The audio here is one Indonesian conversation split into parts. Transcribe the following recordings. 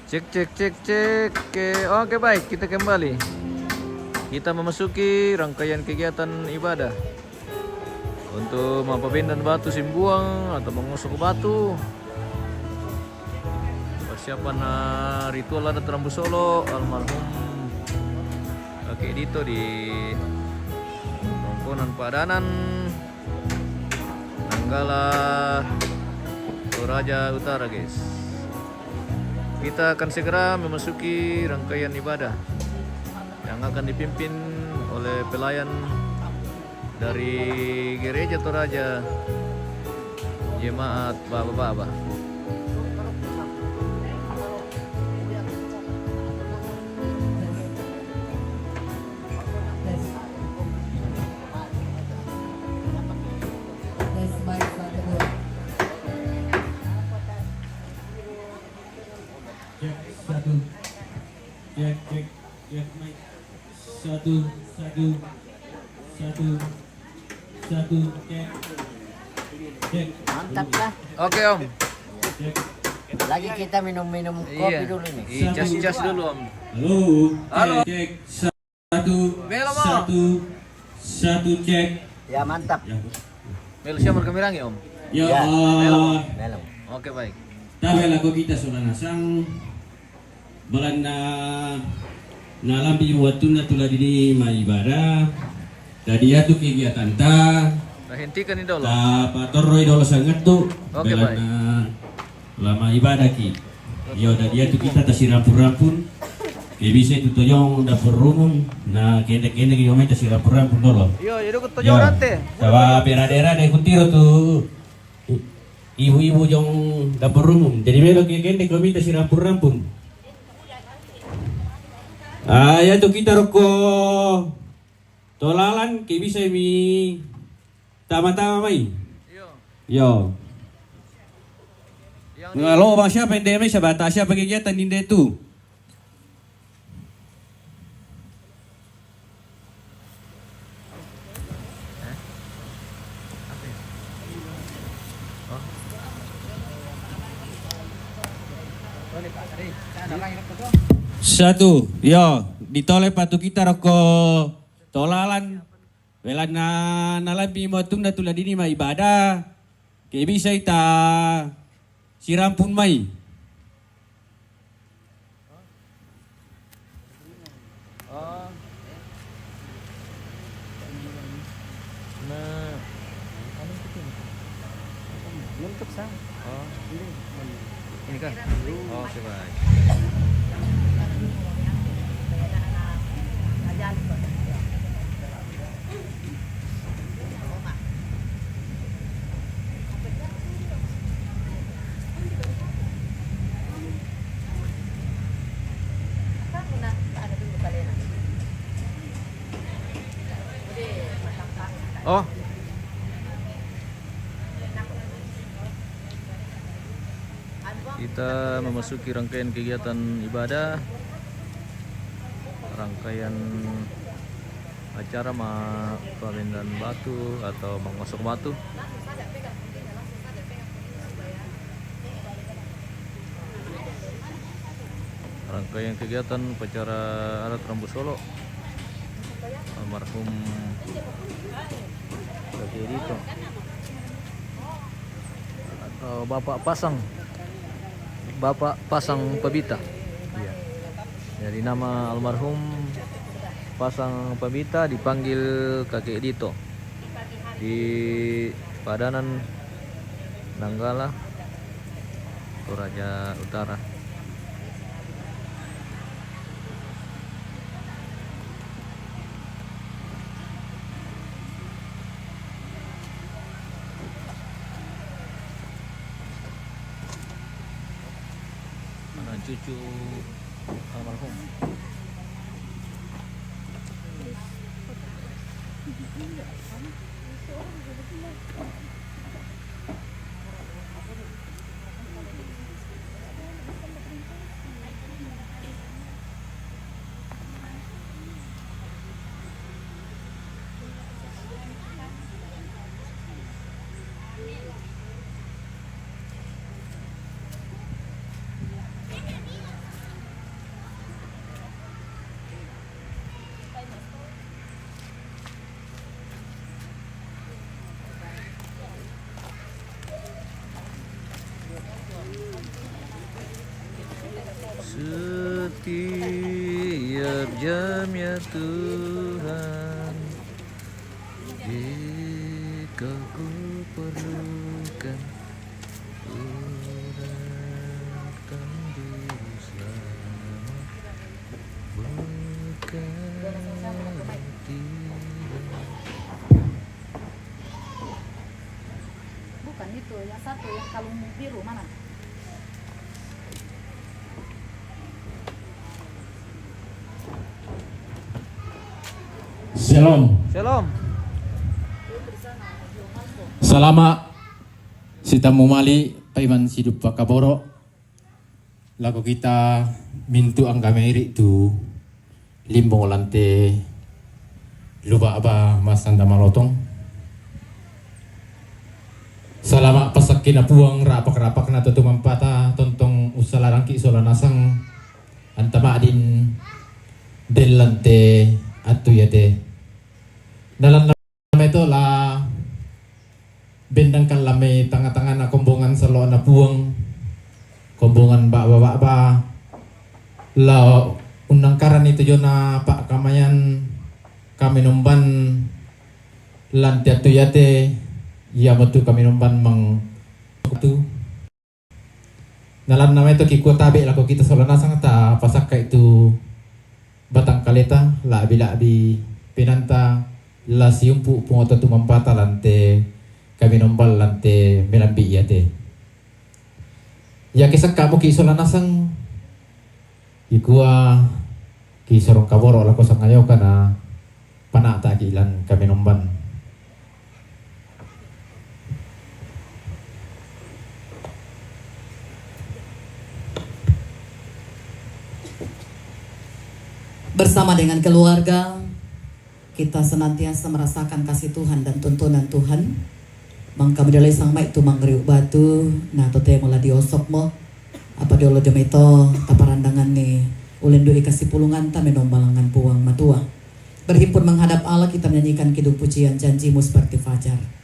Cek cek cek cek. Oke baik, kita kembali. Kita memasuki rangkaian kegiatan ibadah untuk mempindah batu simbuang atau mengusuk batu. Persiapan ritual adat Rambu Solo almarhum kakek Dito di Rongkonan Padanan Nanggala Toraja Utara, guys. Kita akan segera memasuki rangkaian ibadah yang akan dipimpin oleh pelayan dari Gereja Toraja Jemaat Baba-Baba. Satu, cek. Mantap lah. Oke Om. Lagi kita minum-minum kopi Iya. dulu nih. Cas dulu Om. Halo. Halo. Cek. Belum Om. Satu, cek. Ya mantap. Ya. Melu siapa berkemirangi Om? Ya. Ya. Belum. Belum. Oke baik. Tabe lagu kita sudah nasang balan na lambi waktu na tula dini ibadah. Tadi tu kegiatan ta. Nah, hentikan ini dulu. Ta patoroi dolo sangat tu. Oke, baik. Lama ibadah ki. Yo dia tu kita tasi rampun-rampun. Ke bisa itu toyong dapur umum. Nah, kene-kene ki yomai tasi rampun-rampun dolo. Yo, jadi aku tujuan nanti. Sawa peradera de kutiro tu ibu-ibu jong dapur umum. Jadi melo kene kami tasi rampun-rampun. Ya tu kita rokok tolalan ke bisa mi tama-tama mai. Yo. Yo. Yang Ngalo bang siapa yang deme siapa tasya kegiatan inde tu. Satu, yo, ditoleh patu kita rokok tolalan. Welan na labi mo tung na tulad ini may ibadah. Kaya bisa ita sirampun may. Oh. Nah. Untuk sang. Oh. Ini kan? Oh, oke baik. Oh. Kita memasuki rangkaian kegiatan ibadah, rangkaian acara pemindahan batu atau mengosok batu. Rangkaian kegiatan upacara adat Rambu Solo almarhum kakek Dito atau Bapak Pasang Pabita. Iya. Jadi nama almarhum Pasang Pabita dipanggil kakek Dito di Padanan Nanggala Toraja Utara. Cucu almarhum. setiap jamnya Tuhan, jika ku perlukan beratkan diri selama berganti. Bukan itu, yang satu yang kalung biru mana? Shalom. Shalom. Salama sita mumali paiman sidup pakaboro. Lagu kita mintu angga meri tu limbong lante luba aba masanda malotong. Salama pasakin na puang rapak-rapak na tutumang pata tontong usalarangki isola nasang antama adin delante atu yate. Dalam nama itu lah bendang kan lame tengah-tengah na kombongan selo na puang kombongan ba la unangkaran itu jo na pak kamayan kami numban lantiatu yate ya betul kami numban mang tu dalam nama itu kiku tabe lah kita selo nasang ta pasaka itu batang kaleta la bila di pinanta la siumpu pungoto tumampata lante kami nombal lante melambi yate ya kisah kamu kisola nasang ikua kisorong kaboro lako sangayo kana panata kilan kami nomban. Bersama dengan keluarga kita senantiasa merasakan kasih Tuhan dan tuntunan Tuhan. Mangka medalai sang mai tu mangriuk batu, nah tote mula diosok mo. Apa diolo demeto taparandangan ni ulin doi kasih pulungan ta menombalangan puang matua. Berhimpun menghadap Allah kita menyanyikan kidung pujian janjimu seperti fajar.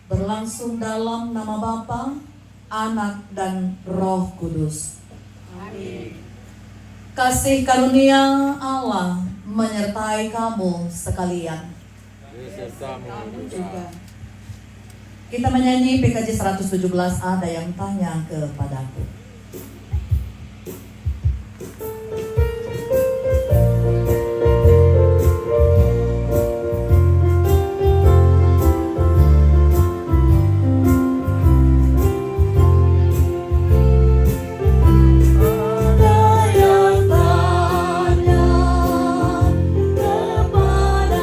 Berlangsung dalam nama Bapa, Anak dan Roh Kudus. Amin. Kasih karunia Allah menyertai kamu sekalian. Juga. Kita menyanyi PKJ 117, ada yang tanya kepadaku. Ada yang tanya kepada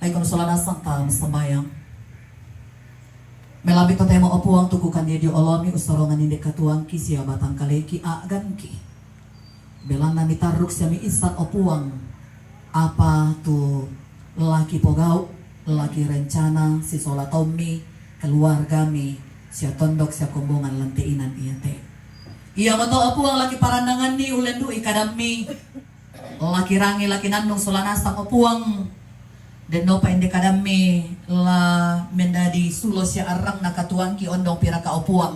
Aikon solana sangka sembayang. Melabi to tema opuang tukukan dia olomi usorongan indek katuang kisya batang kaleki ganki. Belanda mitaruk siami instan opuang. Apa tu lelaki pogau, lelaki rencana, si sola tommi, keluarga mi, sia tondok sia kombongan lanteinan iya teh. Iya mato opuang laki parandangan ni ulendu ikadami. Laki rangi laki nandung solanasta opuang. Dan no pa indek kadami la mendadi sulo sia arang nakatuang ki ondong piraka opuang.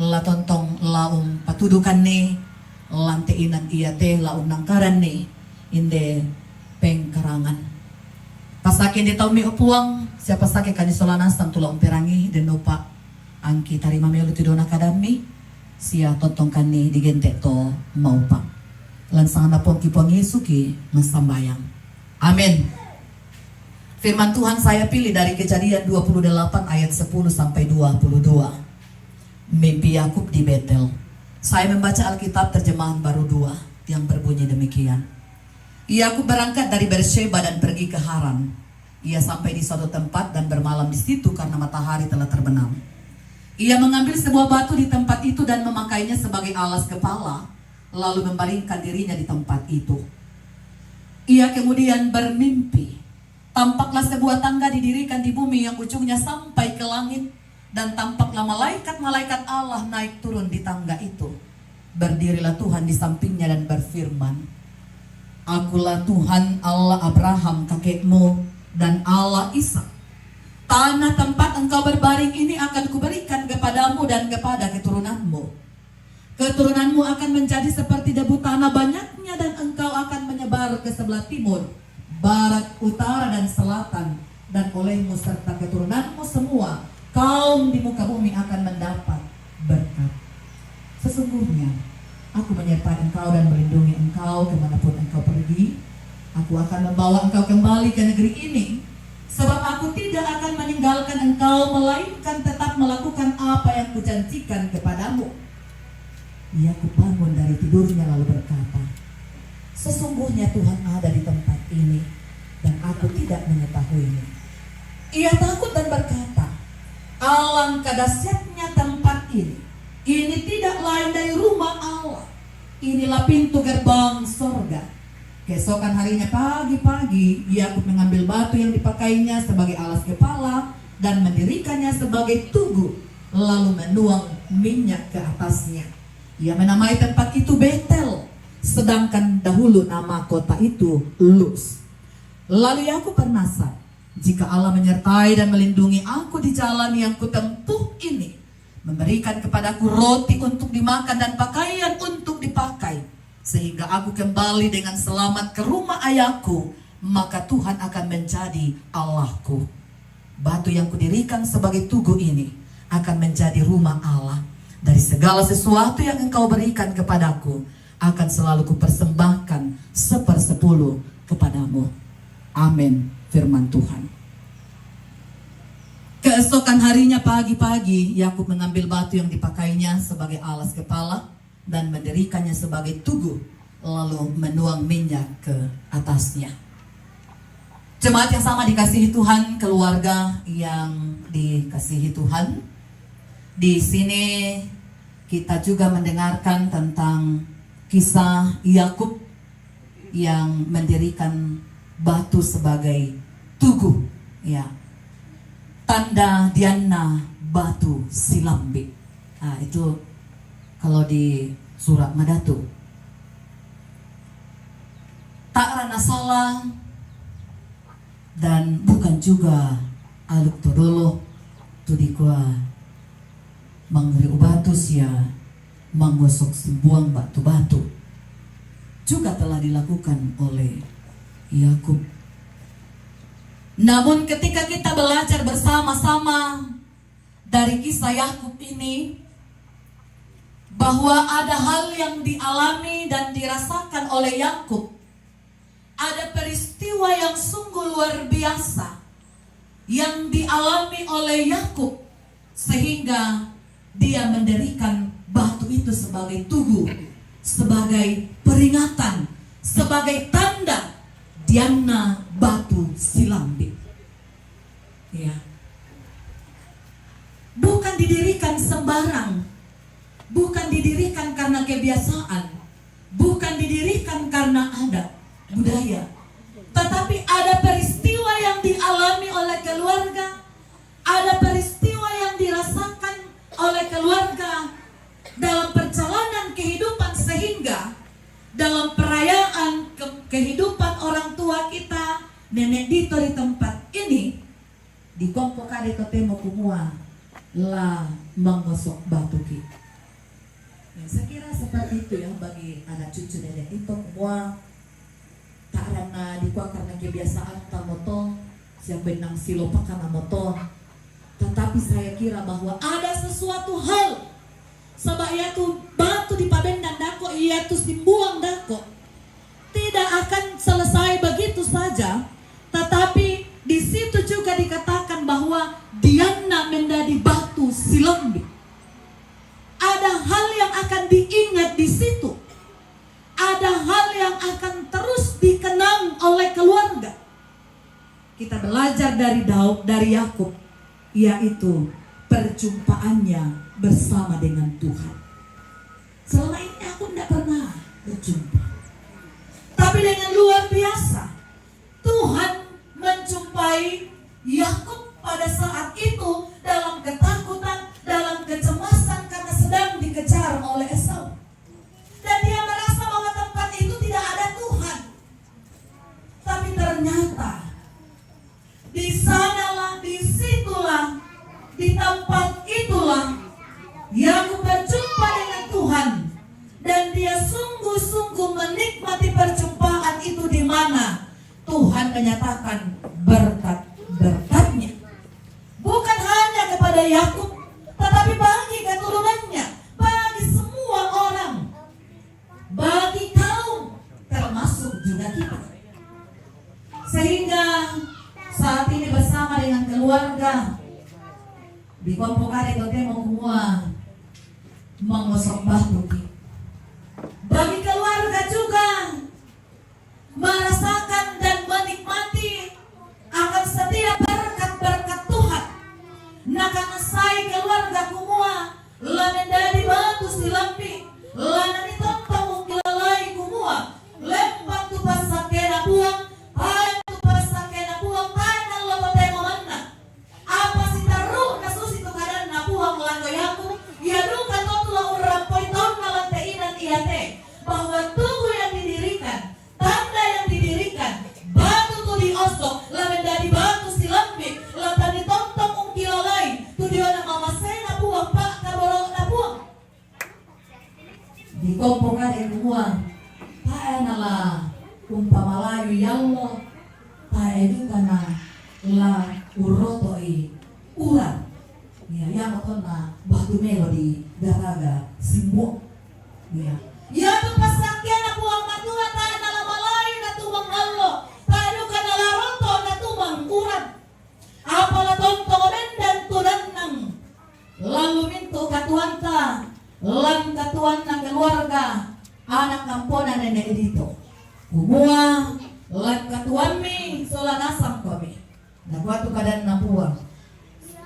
La tontong laum patudukan ni lanteinan iya teh laum nangkaran ni. Inde pengkarangan pasakin di taumi upuang siapa sakit kani solanas tang tulang perangi dan nopa angki tarima melu tidona kadami sia tontong kani digente to maupa lansang na pon kipuang Yesu ki masambayang. Amin. Firman Tuhan saya pilih dari Kejadian 28 ayat 10 sampai 22. Mimpi Yakub di Betel. Saya membaca Alkitab terjemahan baru 2 yang berbunyi demikian. Yakub berangkat dari Beersheba dan pergi ke Haran. Ia sampai di suatu tempat dan bermalam di situ karena matahari telah terbenam. Ia mengambil sebuah batu di tempat itu dan memakainya sebagai alas kepala, lalu membaringkan dirinya di tempat itu. Ia kemudian bermimpi. Tampaklah sebuah tangga didirikan di bumi yang ujungnya sampai ke langit, dan tampaklah malaikat-malaikat Allah naik turun di tangga itu. Berdirilah Tuhan di sampingnya dan berfirman, Akulah Tuhan Allah Abraham kakekmu dan Allah Ishak. Tanah tempat engkau berbaring ini akan kuberikan kepadamu dan kepada keturunanmu. Keturunanmu akan menjadi seperti debu tanah banyaknya dan engkau akan menyebar ke sebelah timur, barat, utara dan selatan. Dan olehmu serta keturunanmu semua kaum di muka bumi akan mendapat berkat. Sesungguhnya aku menyertai engkau dan melindungi engkau kemanapun engkau pergi. Aku akan membawa engkau kembali ke negeri ini. Sebab aku tidak akan meninggalkan engkau, melainkan tetap melakukan apa yang kujanjikan kepadamu. Yakub bangun dari tidurnya lalu berkata, sesungguhnya Tuhan ada di tempat ini, dan aku tidak mengetahuinya. Ia takut dan berkata, alangkah dahsyatnya tempat ini. Ini tidak lain dari rumah Allah. Inilah pintu gerbang sorga. Keesokan harinya pagi-pagi, Yakub mengambil batu yang dipakainya sebagai alas kepala dan mendirikannya sebagai tugu, lalu menuang minyak ke atasnya. Ia menamai tempat itu Betel, sedangkan dahulu nama kota itu Luz. Lalu Yakub bernasar, jika Allah menyertai dan melindungi aku di jalan yang kutempuh ini, memberikan kepadaku roti untuk dimakan dan pakaian untuk dipakai, sehingga aku kembali dengan selamat ke rumah ayahku, maka Tuhan akan menjadi Allahku. Batu yang kudirikan sebagai tugu ini akan menjadi rumah Allah. Dari segala sesuatu yang engkau berikan kepadaku, akan selalu kupersembahkan 1/10 kepadamu. Amin. Firman Tuhan. Keesokan harinya pagi-pagi, Yakub mengambil batu yang dipakainya sebagai alas kepala dan mendirikannya sebagai tugu, lalu menuang minyak ke atasnya. Jemaat yang sama dikasihi Tuhan, keluarga yang dikasihi Tuhan, di sini kita juga mendengarkan tentang kisah Yakub yang mendirikan batu sebagai tugu, ya. Tanda Diana batu Silambi. Nah, itu kalau di surat Madatu. Tak rana salah dan bukan juga aluk todolo tudikwa mangri ubatu sia menggosok sembuang batu-batu juga telah dilakukan oleh Yakub. Namun ketika kita belajar bersama-sama dari kisah Yakub ini, bahwa ada hal yang dialami dan dirasakan oleh Yakub, ada peristiwa yang sungguh luar biasa yang dialami oleh Yakub, sehingga dia mendirikan batu itu sebagai tugu, sebagai peringatan, sebagai tanda Diana batu silambit. Ya. Bukan didirikan sembarang. Bukan didirikan karena kebiasaan. Bukan didirikan karena adat budaya. Tetapi ada peristiwa yang dialami oleh keluarga. Ada peristiwa yang dirasakan oleh keluarga dalam perjalanan kehidupan, sehingga dalam perayaan kehidupan orang tua kita, nenek Dito di tempat ini, di Kompo Kade Totemo Kumua lah menggosok batu ki. Ya, saya kira seperti itu ya bagi anak cucu nenek Dito Kumua. Tak karena dikuah karena kebiasaan tamoto, siap benang silopak karena motor. Tetapi saya kira bahwa ada sesuatu hal sebab ia tu batu di pabendan dako, ia tu dibuang dako, tidak akan selesai begitu saja. Tetapi di situ juga dikatakan bahwa Diana menjadi batu silambit. Ada hal yang akan diingat di situ. Ada hal yang akan terus dikenang oleh keluarga. Kita belajar dari Daud, dari Yakub, yaitu perjumpaannya bersama dengan Tuhan. Selama ini aku tidak pernah berjumpa, tapi dengan luar biasa Tuhan menjumpai Yakub pada saat itu dalam ketakutan, dalam kecemasan karena sedang dikejar oleh Esau. Dan dia merasa bahwa tempat itu tidak ada Tuhan. Tapi ternyata di sanalah, di situlah, di tempat itulah Yakub berjumpa dengan Tuhan. Dan dia sungguh-sungguh menikmati perjumpaan itu, di mana Tuhan menyatakan berkat-berkatnya. Bukan hanya kepada Yakub, tetapi bagi keturunannya, bagi semua orang, bagi kaum, termasuk juga kita. Sehingga saat ini bersama dengan keluarga di Kompo Kade Totemo Kumua menggosok batu. Bagi keluarga juga merasakan dan menikmati akan setiap berkat-berkat Tuhan. Nah, karena saya keluarga Kumua lah menjadi batu silambit, lah nanti tontong kilalai Kumua lempang tu pasakena buang, paling tu pasakena buang, paling lo totemo mana. Apa sih taruh kasus itu kadang na buang lango yaku, ya duka totulah urampoi tonna lanteinan iate, bahwa tubuh yang didirikan, tanda yang didirikan, batu tu diosok, lah menjadi batu silambit, lah tadi tontong kilalai, tu dia na mama sena buang pak kaboro na buang. Di Kompo Kade Kumua, paenalah umpama layu yallo, paedu kana la urotoi uran. Ya, yang kena batu melodi daraga simbo. Ya. Ya tu pasakya na buang matua tae na malayu na tumang allo. Paedu kana la roto na tumang uran. Apala tontong dan tunang lalu mintu katuanta, lan katuan ng keluarga, anak kamponan nenek Dito Kumua, lan katuan mi solanasang kami. Nagwatu kadan na buwan.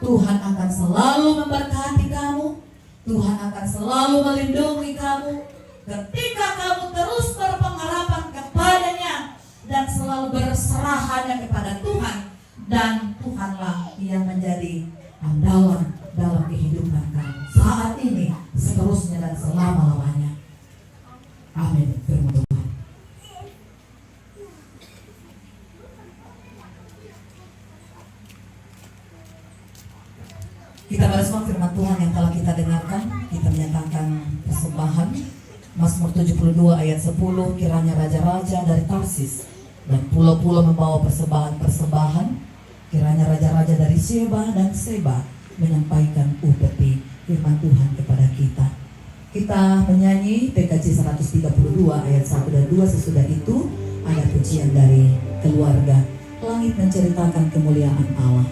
Tuhan akan selalu memberkati kamu. Tuhan akan selalu melindungi kamu ketika kamu terus berpengharapan kepadanya dan selalu berserah hanya kepada Tuhan. Dan Tuhanlah yang menjadi andalan dalam kehidupan kamu saat ini, seterusnya dan selama-lamanya. Amin. Firman Tuhan. Kita merespon firman Tuhan yang telah kita dengarkan. Kita menyatakan persembahan Mazmur 72 ayat 10. Kiranya raja-raja dari Tarsis dan pulau-pulau membawa persembahan-persembahan. Kiranya raja-raja dari Sheba dan Seba menyampaikan upeti firman Tuhan kepada kita. Kita menyanyi PKJ 132 ayat 1 dan 2. Sesudah itu ada pujian dari keluarga. Langit menceritakan kemuliaan Allah.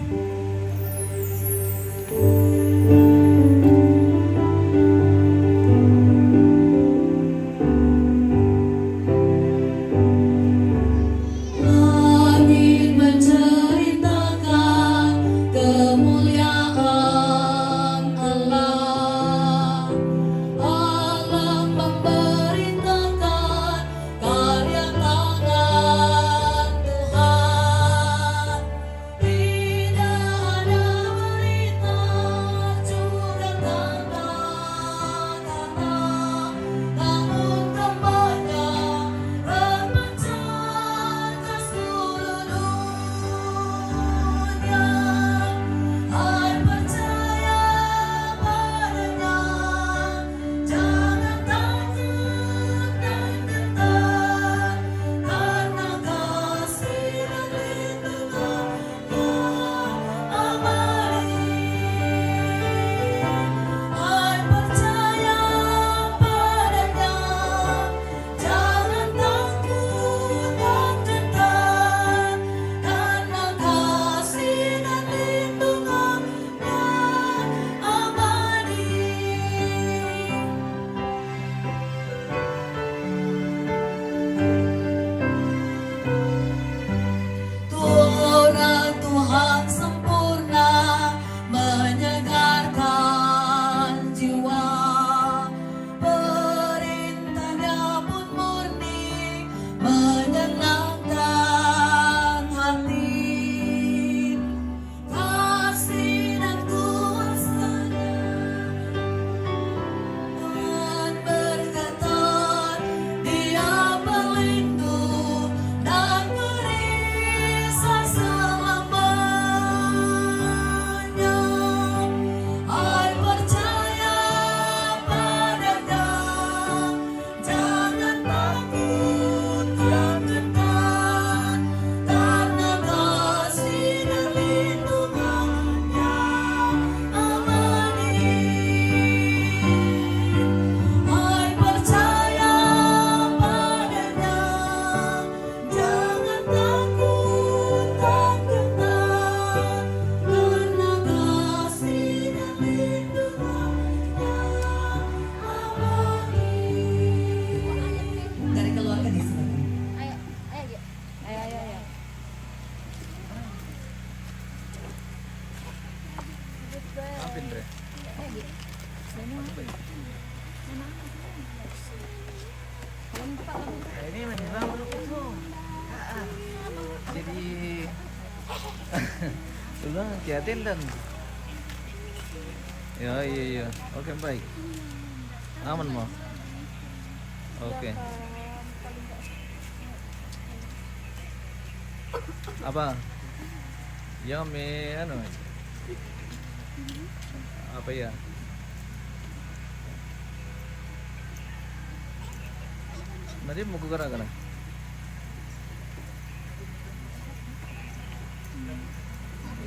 Maafin Dre. Nah, ini menjelang dulu. Jadi sudah hati-hatiin dan ya iya oke baik aman mau oke apa ya anu apa ya nanti mau ke gara-gara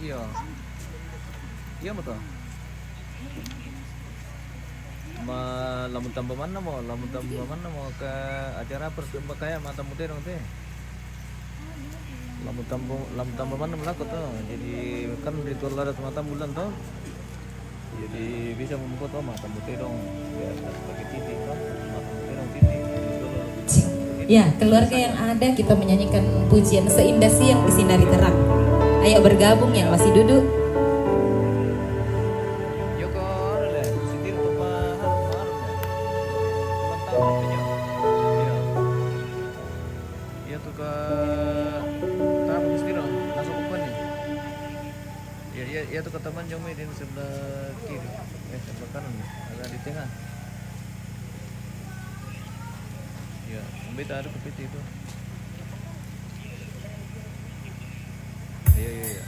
iya betul lamun tambah mana mau ke acara persembahan mata mutih dong teh lamun tambah mana melakukan tuh jadi kan ritual larat mata bulan tuh jadi bisa membuka tuh mata mutih dong ya sebagai titik tuh mata mutih dong titik. Ya, keluarga yang ada kita menyanyikan pujian seindah siang disinari terang. Ayo bergabung yang masih duduk. Ya tuh kata Manjong di sebelah kiri, sebelah kanan, agak di tengah. Ya, ambil taruh ke peti itu. Iya.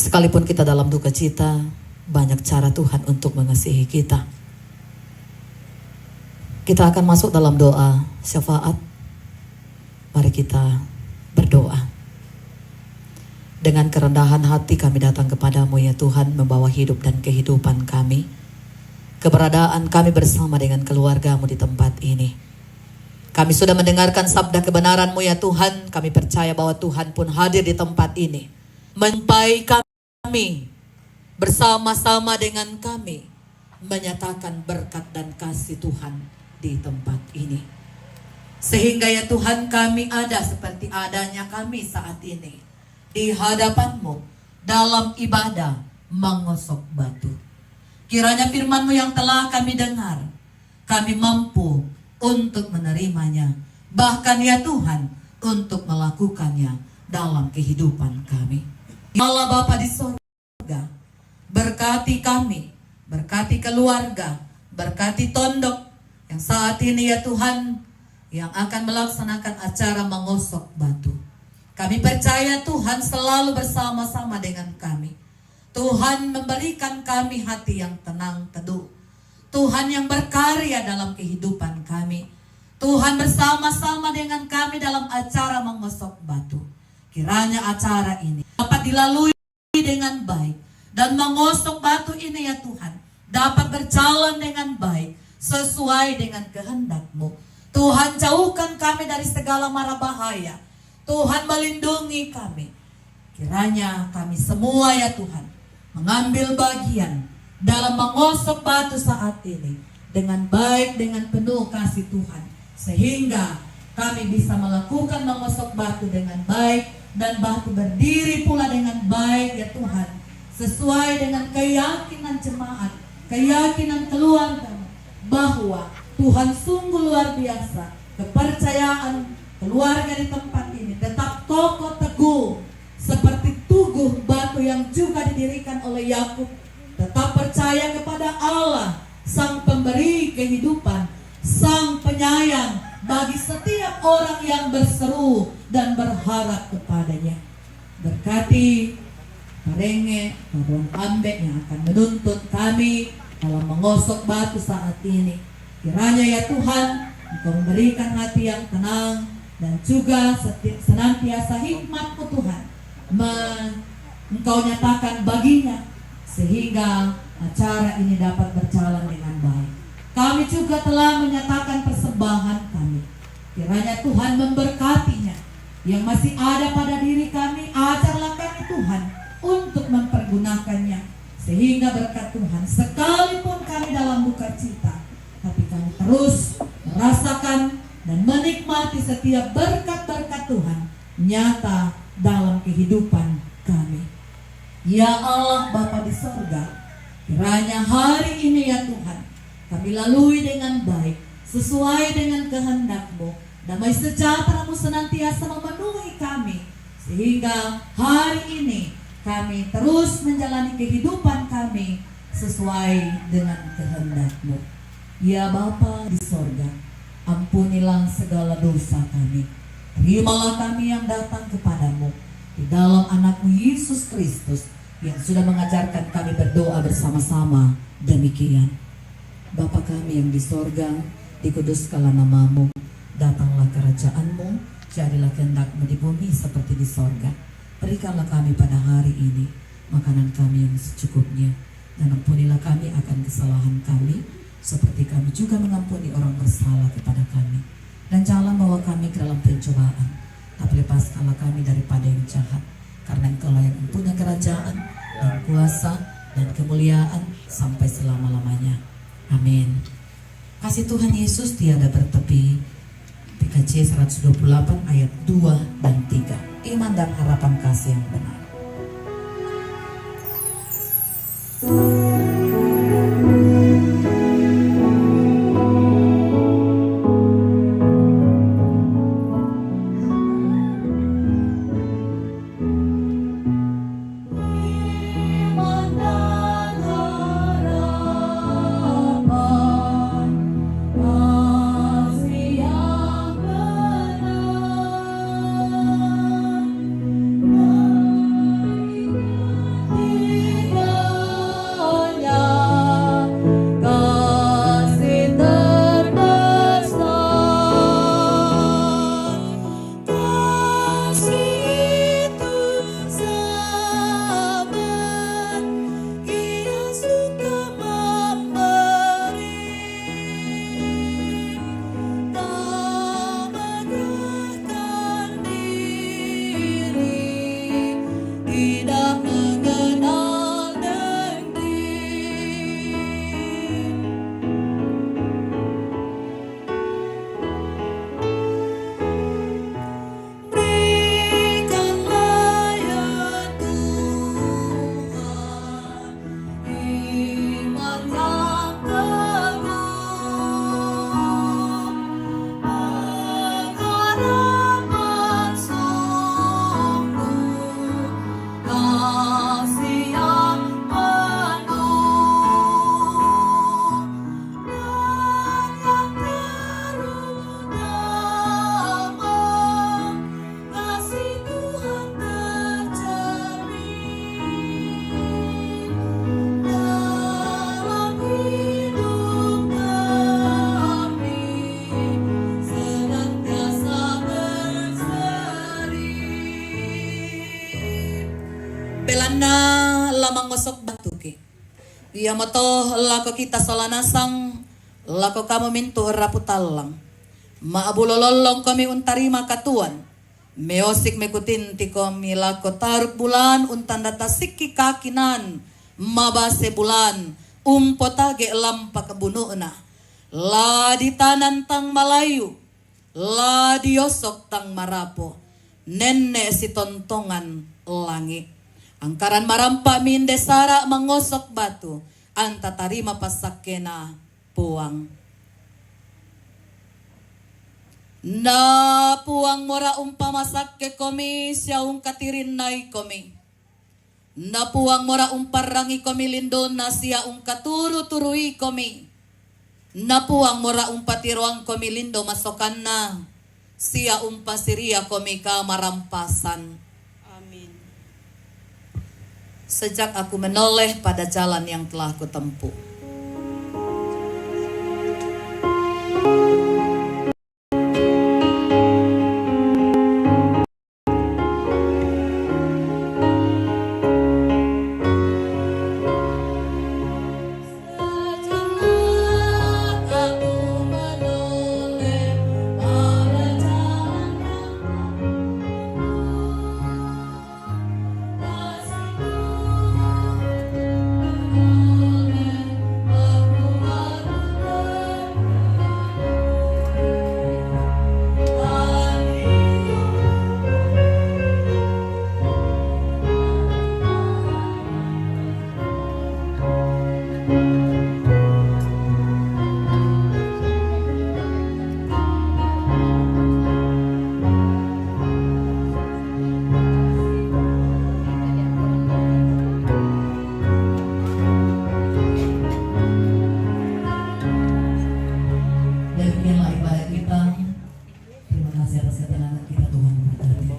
Sekalipun kita dalam duka cita, banyak cara Tuhan untuk mengasihi kita. Kita akan masuk dalam doa syafaat. Mari kita berdoa. Dengan kerendahan hati kami datang kepadamu ya Tuhan, membawa hidup dan kehidupan kami. Keberadaan kami bersama dengan keluargamu di tempat ini. Kami sudah mendengarkan sabda kebenaran-Mu ya Tuhan. Kami percaya bahwa Tuhan pun hadir di tempat ini. Menyampai kami bersama-sama dengan kami. Menyatakan berkat dan kasih Tuhan di tempat ini. Sehingga ya Tuhan kami ada seperti adanya kami saat ini. Di hadapan-Mu dalam ibadah mengosok batu. Kiranya firman-Mu yang telah kami dengar, kami mampu untuk menerimanya. Bahkan ya Tuhan, untuk melakukannya dalam kehidupan kami. Ya Allah Bapa di surga, berkati kami, berkati keluarga, berkati tondok yang saat ini ya Tuhan, yang akan melaksanakan acara mengosok batu. Kami percaya Tuhan selalu bersama-sama dengan kami. Tuhan memberikan kami hati yang tenang teduh. Tuhan yang berkarya dalam kehidupan kami. Tuhan bersama-sama dengan kami dalam acara mengosok batu. Kiranya acara ini dapat dilalui dengan baik. Dan mengosok batu ini ya Tuhan, dapat berjalan dengan baik sesuai dengan kehendak-Mu. Tuhan jauhkan kami dari segala mara bahaya. Tuhan melindungi kami. Kiranya kami semua ya Tuhan mengambil bagian dalam mengosok batu saat ini dengan baik, dengan penuh kasih Tuhan. Sehingga kami bisa melakukan mengosok batu dengan baik dan batu berdiri pula dengan baik ya Tuhan. Sesuai dengan keyakinan jemaat, keyakinan keluarga bahwa Tuhan sungguh luar biasa. Kepercayaan keluarga di tempat ini tetap kokoh teguh seperti tuguh batu yang juga didirikan oleh Yakub. Tetap percaya kepada Allah, Sang Pemberi kehidupan, Sang Penyayang bagi setiap orang yang berseru dan berharap kepadanya. Berkati Parenge, Tuan Ambek yang akan menuntut kami dalam mengosok batu saat ini. Kiranya ya Tuhan, Engkau memberikan hati yang tenang dan juga senantiasa hikmat-Mu Tuhan Engkau nyatakan baginya, sehingga acara ini dapat berjalan dengan baik. Kami juga telah menyatakan persembahan kami. Kiranya Tuhan memberkatinya. Yang masih ada pada diri kami, ajarlah kami Tuhan untuk mempergunakannya. Sehingga berkat Tuhan, sekalipun kami dalam duka cita, tapi kami terus merasakan dan menikmati setiap berkat-berkat Tuhan nyata dalam kehidupan kami. Ya Allah Bapa di surga, kiranya hari ini ya Tuhan, kami lalui dengan baik, sesuai dengan kehendak-Mu. Damai sejahtera-Mu senantiasa memenuhi kami, sehingga hari ini kami terus menjalani kehidupan kami sesuai dengan kehendak-Mu. Ya Bapa di surga, ampunilah segala dosa kami. Terimalah kami yang datang kepadamu di dalam anak-Mu Yesus Kristus yang sudah mengajarkan kami berdoa bersama-sama demikian. Bapa kami yang di sorga, dikuduskanlah nama-Mu, datanglah kerajaan-Mu, jadilah kehendak-Mu di bumi seperti di sorga. Berikanlah kami pada hari ini makanan kami yang secukupnya, dan ampunilah kami akan kesalahan kami, seperti kami juga mengampuni orang bersalah kepada kami. Dan janganlah bawa kami ke dalam pencobaan, tapi lepaskanlah kami daripada yang jahat. Karena Engkau-lah yang mempunyai kerajaan dan kuasa dan kemuliaan sampai selama-lamanya. Amin. Kasih Tuhan Yesus tiada bertepi. PKJ 128 ayat 2 dan 3. Iman dan harapan kasih yang benar. na lamang ngosok batu ki. Iya moto lako kita solanasang lako kamu mintu raputalang. Maabulololong kami untarima katuan. Meosik mekutinti kami lako taruk bulan untan datasik ki kakinan. Mabase bulan umpotage lampa kebunuhna. La di tanan tang Malayu. La diosok tang Marapo. Nenek si tontongan langit. Angkaran marampa min desara mengosok batu. Anta tarima pasakena puang. Na puang mora umpama sakke komi siaung katirin nai komi. Na puang mora umparrangi komi lindon na siaung katuru-turui komi. Na puang mora umpatiroang komi lindo masokan na sia umpasiria komi ka marampasan. Amin. Sejak aku menoleh pada jalan yang telah aku tempuh. Demikianlah ibadah kita. Terima kasih atas ketenangan kita, Tuhan memberkati.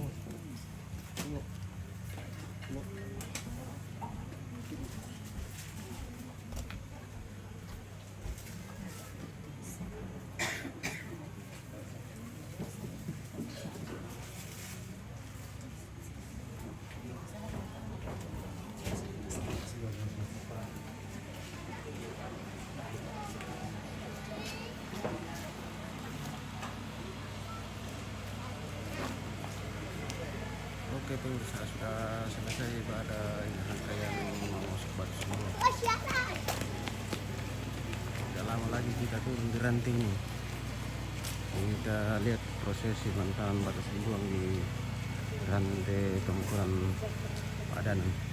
Oke pemirsa, sudah selesai ibadah rangkaian mengosok batu semua. Tidak lama lagi kita turun di ranting ini. Kita lihat prosesi bantahan batu sembuang di rantai tempuran Padanan.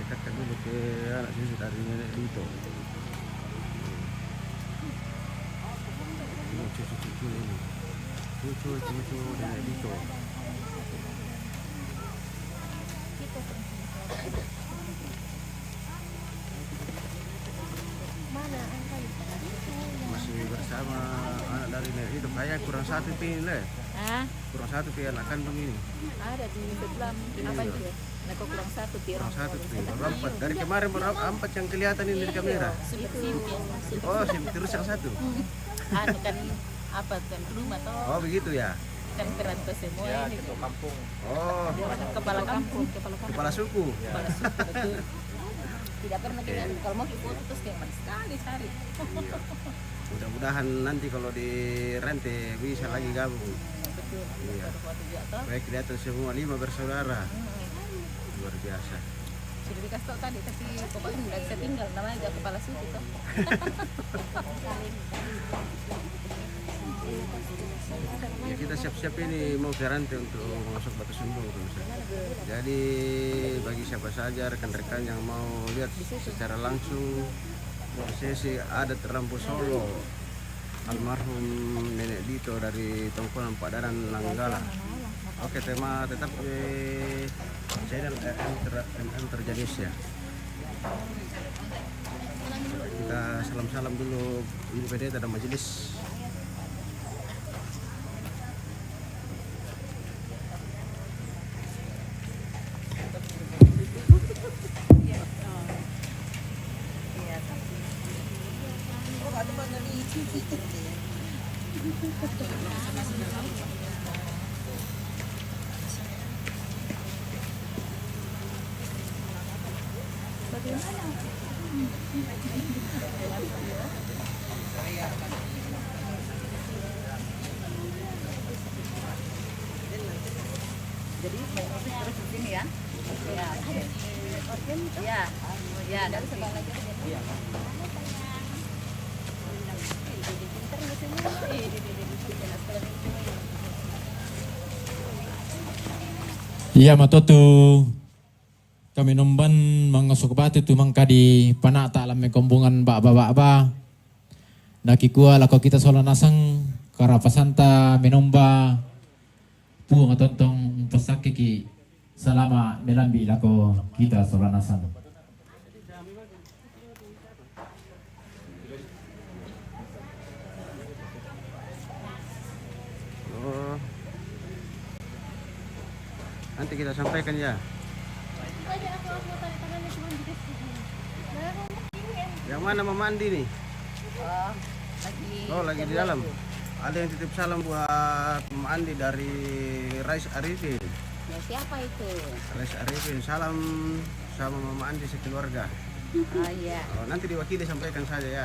Dekatkan dulu ke anak cucu dari nenek Dito. Ini cucu-cucu ini. Cucu nenek Dito. Masih bersama anak dari nenek Dito. Kayak kurang satu pin leh. Kurang satu pin anak kandung ini. Ada di sebelah apa itu ya? Nah, kok kurang satu piro. Kurang satu pin. Empat. Dari kemarin baru empat yang kelihatan ini di kamera. Oh, terus yang satu. Anu kan apa kan rumah toh. Oh, begitu ya. Kan perantau semua ini. Kampung. Oh, Kepala kampung, kepala suku. Kepala suku, betul. Tidak pernah kita kalau mau foto terus kayak manis sekali cari. Iya. Mudah-mudahan nanti kalau di Rente bisa lagi gabung. Betul. Iya. Foto juga toh. Baik kelihatan semua 5 bersaudara. Luar biasa. Sudah dikasih tau tadi tapi pokoknya nggak bisa tinggal namanya juga kepala suku toh. Ya kita siap-siap ini mau ke Rante untuk masuk Batu Sumbung pemirsa. Jadi bagi siapa saja rekan-rekan yang mau lihat secara langsung prosesi adat Rambu Solo almarhum Nenek Dito dari Tongkonan Padaran Nanggala. Oke, tema tetap channel MM Terjanisya. Kita salam-salam dulu ini pendeta dan majelis. Jadi terus di sini ya. Ya. Ya. Ya, dari sebelah lagi. Iya. Iya matotu kami numban mangosok batu tu mangka di panak tak lame kombungan ba nakikua lako kita sola nasang karapasanta menomba pu ngatontong pasakiki selama melambi lako kita sola nasang. Oh. Nanti kita sampaikan ya. Yang mana Mama Andi nih? Lagi di dalam. Ada yang titip salam buat Mama Andi dari Rais Arifin. Ya, siapa itu? Rais Arifin, salam sama Mama Andi sekeluarga. Oh iya. Oh, nanti diwakili sampaikan saja ya.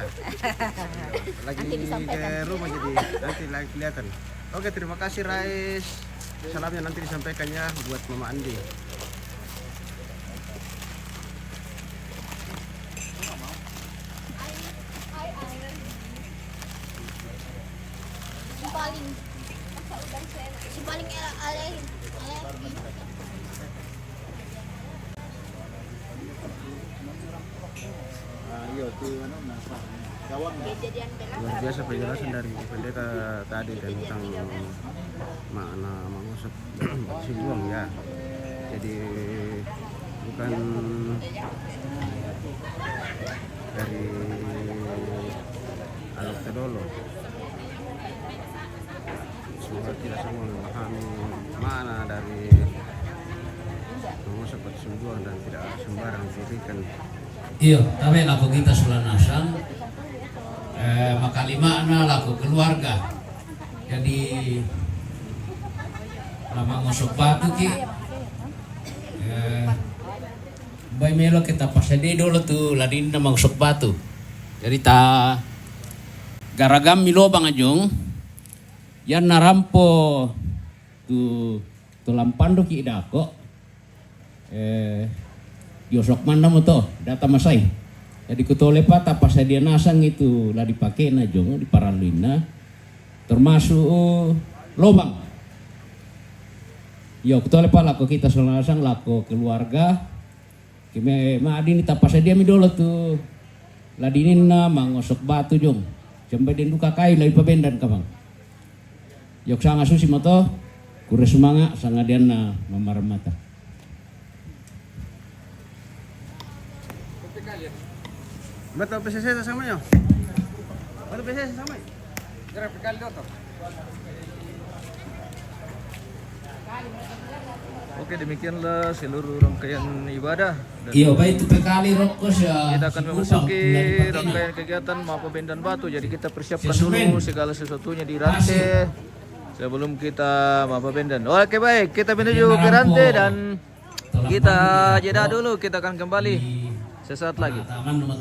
Lagi Nanti disampaikan. ke rumah jadi nanti lagi kelihatan. Oke, terima kasih Rais. Salamnya nanti disampaikan ya buat Mama Andi. Paling alain. Luar biasa penjelasan dari pendeta tadi tentang makna mengusap buang ya. Jadi bukan dari alat tedolo. Semoga kita semua memahami makna dari mengusap buang dan tidak sembarang diberikan. Iya, tapi laku kita sulanasang makalima na laku keluarga. Jadi lama ngosok batu ki bay melo kita pasade dulu tuh ladin na ngosok batu. Jadi ta garagam milo bang ajong yan narampo tu lampando ki dako Yosok mana mo to, data masay. Jadi kutole pa tapos dia nasang itu lah dipakai na jong di paralina termasuk lobang. Yo kutole pa lako kita nasang lako keluarga. Kime maadin tapos dia mi dolo tu ladinin na mangosok batu jong. Sampai den duka kai lai pabendan kamang. Yok sanga susi mo to, kure sumanga sanga dian na mamaramata. Betul PCC sama yo. Betul PCC sama. Kira pekali dito. Oke, demikianlah seluruh rangkaian ibadah. Dan Iya, baik itu pekali rokos ya. kita akan memasuki rangkaian kegiatan Mapaben dan Batu. Jadi kita persiapkan dulu segala sesuatunya di rantai sebelum kita Mapaben dan. Oke baik, kita menuju ke rantai dan kita jeda dulu. Kita akan kembali sesaat lagi. Taman nomor